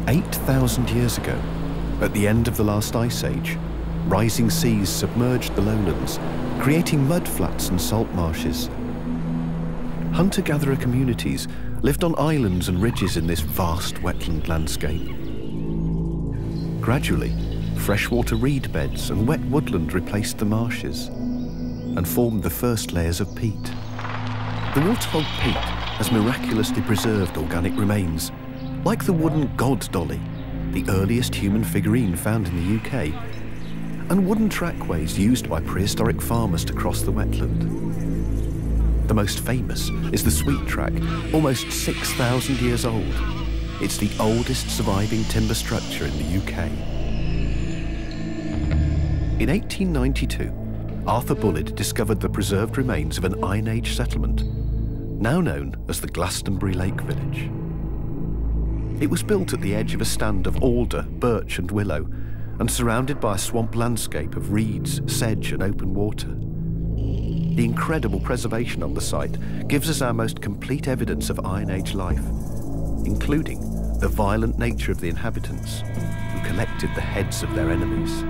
8,000 years ago, at the end of the last ice age, rising seas submerged the lowlands, creating mudflats and salt marshes. Hunter-gatherer communities lived on islands and ridges in this vast wetland landscape. Gradually, freshwater reed beds and wet woodland replaced the marshes and formed the first layers of peat. The waterlogged peat has miraculously preserved organic remains, like the wooden god dolly, the earliest human figurine found in the UK, and wooden trackways used by prehistoric farmers to cross the wetland. The most famous is the Sweet Track, almost 6,000 years old. It's the oldest surviving timber structure in the UK. In 1892, Arthur Bullard discovered the preserved remains of an Iron Age settlement, now known as the Glastonbury Lake Village. It was built at the edge of a stand of alder, birch and willow, and surrounded by a swamp landscape of reeds, sedge and open water. The incredible preservation on the site gives us our most complete evidence of Iron Age life, including the violent nature of the inhabitants, who collected the heads of their enemies.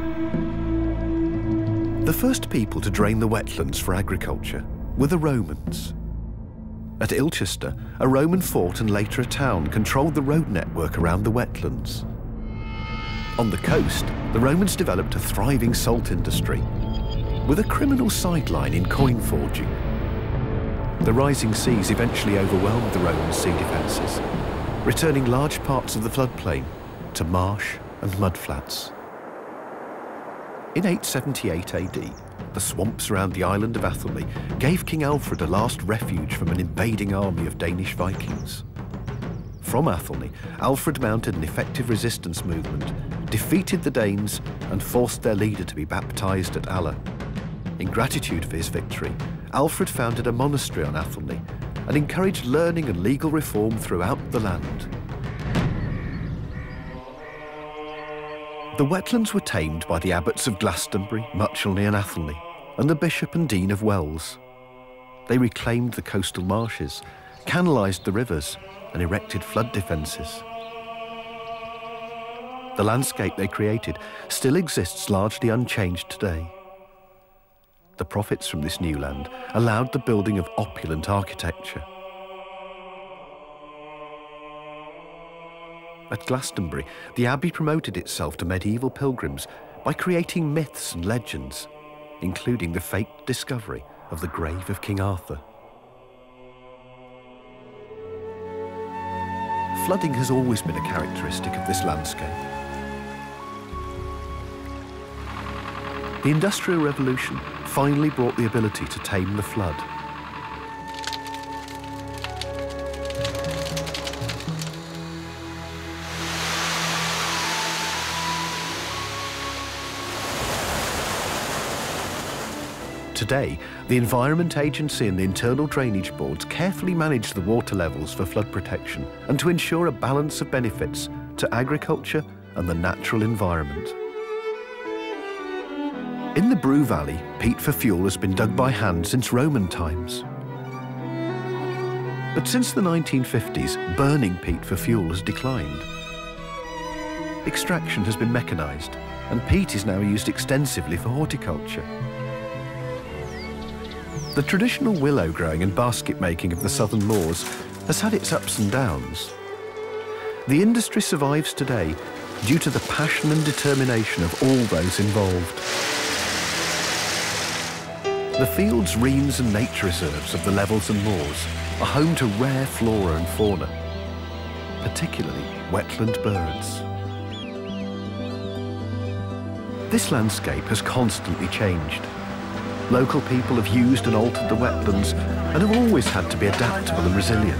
The first people to drain the wetlands for agriculture were the Romans. At Ilchester, a Roman fort and later a town controlled the road network around the wetlands. On the coast, the Romans developed a thriving salt industry, with a criminal sideline in coin forging. The rising seas eventually overwhelmed the Roman sea defences, returning large parts of the floodplain to marsh and mudflats. In 878 AD, the swamps around the island of Athelney gave King Alfred a last refuge from an invading army of Danish Vikings. From Athelney, Alfred mounted an effective resistance movement, defeated the Danes and forced their leader to be baptised at Allah. In gratitude for his victory, Alfred founded a monastery on Athelney and encouraged learning and legal reform throughout the land. The wetlands were tamed by the abbots of Glastonbury, Muchelney and Athelney, and the Bishop and Dean of Wells. They reclaimed the coastal marshes, canalised the rivers, and erected flood defences. The landscape they created still exists largely unchanged today. The profits from this new land allowed the building of opulent architecture. At Glastonbury, the abbey promoted itself to medieval pilgrims by creating myths and legends, including the faked discovery of the grave of King Arthur. Flooding has always been a characteristic of this landscape. The Industrial Revolution finally brought the ability to tame the flood. Today, the Environment Agency and the Internal Drainage Boards carefully manage the water levels for flood protection and to ensure a balance of benefits to agriculture and the natural environment. In the Brew Valley, peat for fuel has been dug by hand since Roman times. But since the 1950s, burning peat for fuel has declined. Extraction has been mechanised, and peat is now used extensively for horticulture. The traditional willow growing and basket making of the southern moors has had its ups and downs. The industry survives today due to the passion and determination of all those involved. The fields, reens and nature reserves of the Levels and moors are home to rare flora and fauna, particularly wetland birds. This landscape has constantly changed. Local people have used and altered the wetlands and have always had to be adaptable and resilient.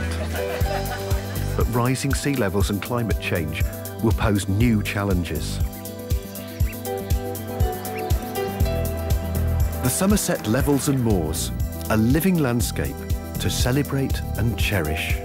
But rising sea levels and climate change will pose new challenges. The Somerset Levels and Moors, a living landscape to celebrate and cherish.